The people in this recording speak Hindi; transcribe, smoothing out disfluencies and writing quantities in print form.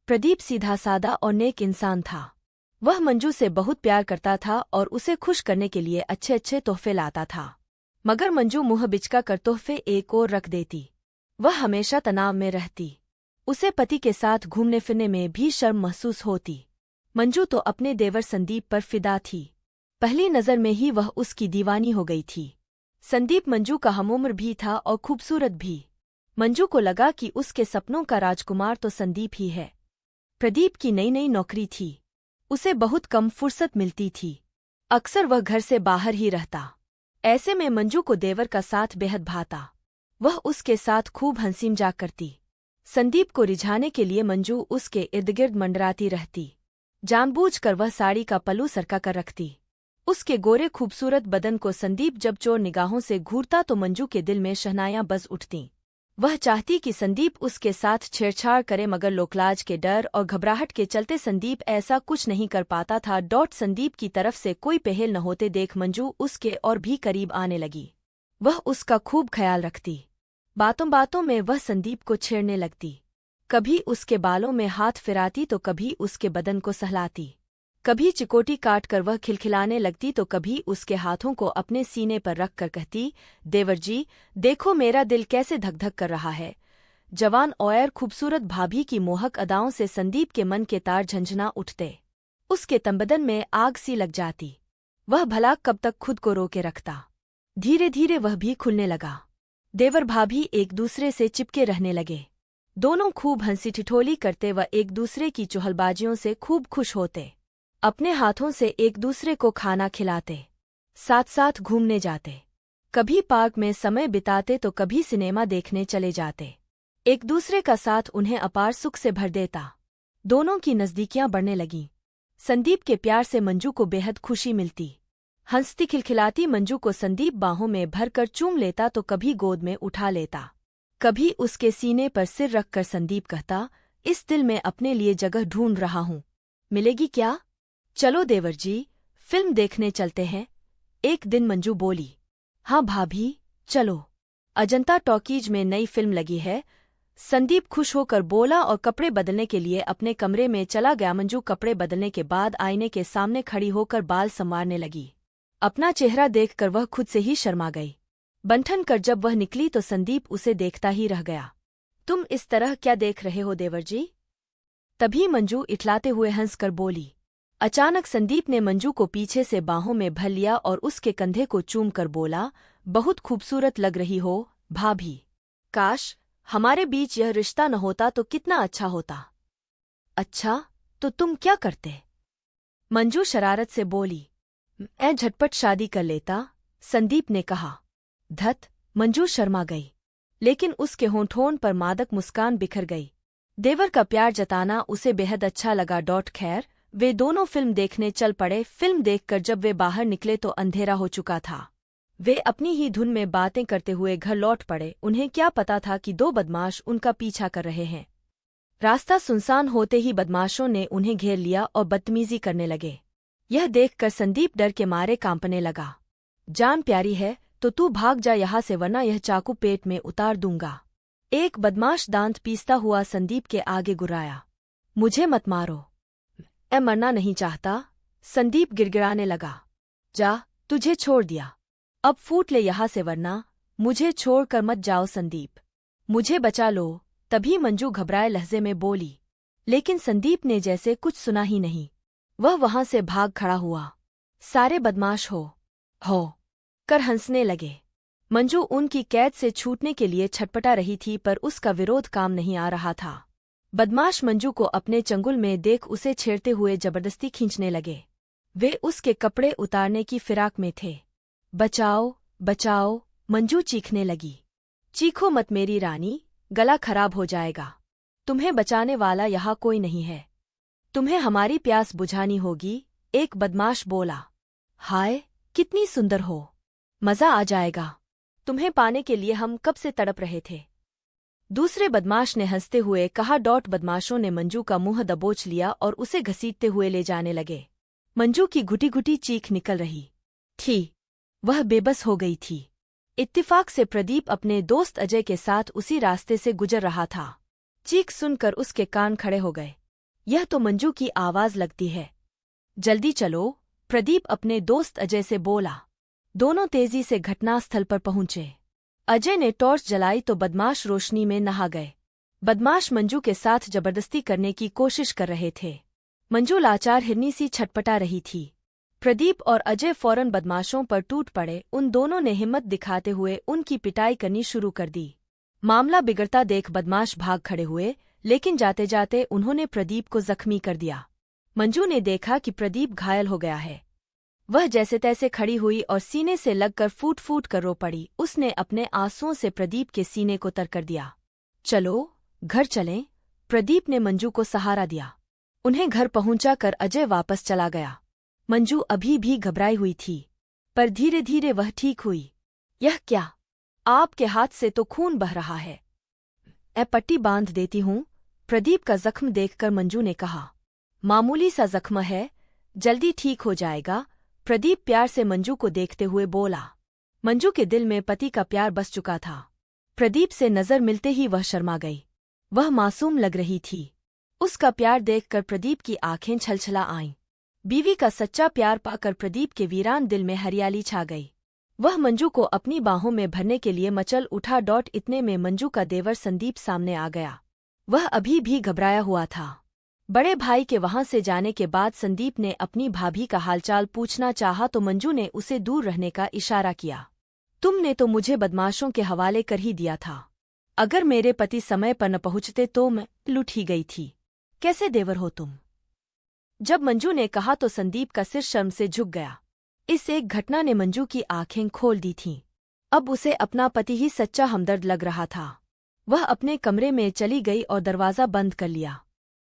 प्रदीप सीधा सादा और नेक इंसान था। वह मंजू से बहुत प्यार करता था और उसे खुश करने के लिए अच्छे अच्छे तोहफे लाता था। मगर मंजू मुँह बिचका कर तोहफे एक और रख देती। वह हमेशा तनाव में रहती। उसे पति के साथ घूमने फिरने में भी शर्म महसूस होती। मंजू तो अपने देवर संदीप पर फिदा थी। पहली नज़र में ही वह उसकी दीवानी हो गई थी। संदीप मंजू का हमउम्र भी था और खूबसूरत भी। मंजू को लगा कि उसके सपनों का राजकुमार तो संदीप ही है। प्रदीप की नई नई नौकरी थी। उसे बहुत कम फुर्सत मिलती थी। अक्सर वह घर से बाहर ही रहता। ऐसे में मंजू को देवर का साथ बेहद भाता। वह उसके साथ खूब हंसी मजाक करती। संदीप को रिझाने के लिए मंजू उसके इर्दगिर्द मंडराती रहती। जानबूझकर वह साड़ी का पल्लू सरका कर रखती। उसके गोरे खूबसूरत बदन को संदीप जब चोर निगाहों से घूरता तो मंजू के दिल में शहनायां बज उठतीं। वह चाहती कि संदीप उसके साथ छेड़छाड़ करे, मगर लोकलाज के डर और घबराहट के चलते संदीप ऐसा कुछ नहीं कर पाता था। संदीप की तरफ से कोई पहल न होते देख मंजू उसके और भी करीब आने लगी। वह उसका खूब ख्याल रखती। बातों बातों में वह संदीप को छेड़ने लगती। कभी उसके बालों में हाथ फिराती तो कभी उसके बदन को सहलाती। कभी चिकोटी काट कर वह खिलखिलाने लगती तो कभी उसके हाथों को अपने सीने पर रख कर कहती, देवर जी देखो मेरा दिल कैसे धक धक कर रहा है। जवान और खूबसूरत भाभी की मोहक अदाओं से संदीप के मन के तार झंझना उठते। उसके तनबदन में आग सी लग जाती। वह भला कब तक खुद को रोके रखता। धीरे धीरे वह भी खुलने लगा। देवर भाभी एक दूसरे से चिपके रहने लगे। दोनों खूब हंसी ठिठोली करते व एक दूसरे की चुहलबाजियों से खूब खुश होते। अपने हाथों से एक दूसरे को खाना खिलाते। साथ साथ घूमने जाते। कभी पार्क में समय बिताते तो कभी सिनेमा देखने चले जाते। एक दूसरे का साथ उन्हें अपार सुख से भर देता। दोनों की नज़दीकियां बढ़ने लगीं। संदीप के प्यार से मंजू को बेहद खुशी मिलती। हंसती खिलखिलाती मंजू को संदीप बाहों में भरकर चूम लेता तो कभी गोद में उठा लेता। कभी उसके सीने पर सिर रखकर संदीप कहता, इस दिल में अपने लिए जगह ढूंढ रहा हूँ, मिलेगी क्या? चलो देवर जी फिल्म देखने चलते हैं। एक दिन मंजू बोली। हाँ भाभी चलो, अजंता टॉकीज में नई फिल्म लगी है। संदीप खुश होकर बोला और कपड़े बदलने के लिए अपने कमरे में चला गया। मंजू कपड़े बदलने के बाद आईने के सामने खड़ी होकर बाल संवारने लगी। अपना चेहरा देखकर वह खुद से ही शर्मा गई। बंठन कर जब वह निकली तो संदीप उसे देखता ही रह गया। तुम इस तरह क्या देख रहे हो देवर जी? तभी मंजू इठलाते हुए हंसकर बोली। अचानक संदीप ने मंजू को पीछे से बाहों में भर लिया और उसके कंधे को चूम कर बोला, बहुत खूबसूरत लग रही हो भाभी। काश हमारे बीच यह रिश्ता न होता तो कितना अच्छा होता। अच्छा तो तुम क्या करते? मंजू शरारत से बोली। मैं झटपट शादी कर लेता, संदीप ने कहा। धत, मंजू शर्मा गई। लेकिन उसके होंठों पर मादक मुस्कान बिखर गई। देवर का प्यार जताना उसे बेहद अच्छा लगा। खैर वे दोनों फिल्म देखने चल पड़े। फिल्म देखकर जब वे बाहर निकले तो अंधेरा हो चुका था। वे अपनी ही धुन में बातें करते हुए घर लौट पड़े। उन्हें क्या पता था कि दो बदमाश उनका पीछा कर रहे हैं। रास्ता सुनसान होते ही बदमाशों ने उन्हें घेर लिया और बदतमीजी करने लगे। यह देखकर संदीप डर के मारे कांपने लगा। जान प्यारी है तो तू भाग जा यहाँ से, वरना यह चाकू पेट में उतार दूंगा। एक बदमाश दांत पीसता हुआ संदीप के आगे गुर्राया। मुझे मत मारो, मैं मरना नहीं चाहता। संदीप गिड़गिड़ाने लगा। जा, तुझे छोड़ दिया, अब फूट ले यहाँ से, वरना मुझे छोड़कर मत जाओ संदीप, मुझे बचा लो। तभी मंजू घबराए लहजे में बोली। लेकिन संदीप ने जैसे कुछ सुना ही नहीं। वह वहां से भाग खड़ा हुआ। सारे बदमाश हो कर हंसने लगे। मंजू उनकी कैद से छूटने के लिए छटपटा रही थी, पर उसका विरोध काम नहीं आ रहा था। बदमाश मंजू को अपने चंगुल में देख उसे छेड़ते हुए जबरदस्ती खींचने लगे। वे उसके कपड़े उतारने की फिराक में थे। बचाओ बचाओ, मंजू चीखने लगी। चीखो मत मेरी रानी, गला खराब हो जाएगा। तुम्हें बचाने वाला यहाँ कोई नहीं है। तुम्हें हमारी प्यास बुझानी होगी, एक बदमाश बोला। हाय कितनी सुंदर हो, मजा आ जाएगा। तुम्हें पाने के लिए हम कब से तड़प रहे थे। दूसरे बदमाश ने हंसते हुए कहा। बदमाशों ने मंजू का मुंह दबोच लिया और उसे घसीटते हुए ले जाने लगे। मंजू की घुटी घुटी चीख निकल रही थी। वह बेबस हो गई थी। इत्तिफाक से प्रदीप अपने दोस्त अजय के साथ उसी रास्ते से गुजर रहा था। चीख सुनकर उसके कान खड़े हो गए। यह तो मंजू की आवाज लगती है। जल्दी चलो, प्रदीप अपने दोस्त अजय से बोला। दोनों तेजी से घटनास्थल पर पहुंचे। अजय ने टॉर्च जलाई तो बदमाश रोशनी में नहा गए। बदमाश मंजू के साथ जबरदस्ती करने की कोशिश कर रहे थे। मंजू लाचार हिरनी सी छटपटा रही थी। प्रदीप और अजय फौरन बदमाशों पर टूट पड़े। उन दोनों ने हिम्मत दिखाते हुए उनकी पिटाई करनी शुरू कर दी। मामला बिगड़ता देख बदमाश भाग खड़े हुए, लेकिन जाते जाते उन्होंने प्रदीप को जख्मी कर दिया। मंजू ने देखा कि प्रदीप घायल हो गया है। वह जैसे तैसे खड़ी हुई और सीने से लगकर फूट फूट कर रो पड़ी। उसने अपने आंसुओं से प्रदीप के सीने को तर कर दिया। चलो, घर चलें, प्रदीप ने मंजू को सहारा दिया। उन्हें घर पहुंचाकर अजय वापस चला गया। मंजू अभी भी घबराई हुई थी, पर धीरे धीरे वह ठीक हुई। यह क्या? आपके हाथ से तो खून बह रहा है। पट्टी बांध देती हूँ, प्रदीप का जख्म देखकर मंजू ने कहा। मामूली सा जख्म है, जल्दी ठीक हो जाएगा, प्रदीप प्यार से मंजू को देखते हुए बोला। मंजू के दिल में पति का प्यार बस चुका था। प्रदीप से नजर मिलते ही वह शर्मा गई। वह मासूम लग रही थी। उसका प्यार देखकर प्रदीप की आंखें छलछला आईं। बीवी का सच्चा प्यार पाकर प्रदीप के वीरान दिल में हरियाली छा गई। वह मंजू को अपनी बाहों में भरने के लिए मचल उठा। इतने में मंजू का देवर संदीप सामने आ गया। वह अभी भी घबराया हुआ था। बड़े भाई के वहां से जाने के बाद संदीप ने अपनी भाभी का हालचाल पूछना चाहा तो मंजू ने उसे दूर रहने का इशारा किया। तुमने तो मुझे बदमाशों के हवाले कर ही दिया था। अगर मेरे पति समय पर न पहुंचते तो मैं लुट ही गई थी। कैसे देवर हो तुम? जब मंजू ने कहा तो संदीप का सिर शर्म से झुक गया। इस एक घटना ने मंजू की आंखें खोल दी थीं। अब उसे अपना पति ही सच्चा हमदर्द लग रहा था। वह अपने कमरे में चली गई और दरवाजा बंद कर लिया।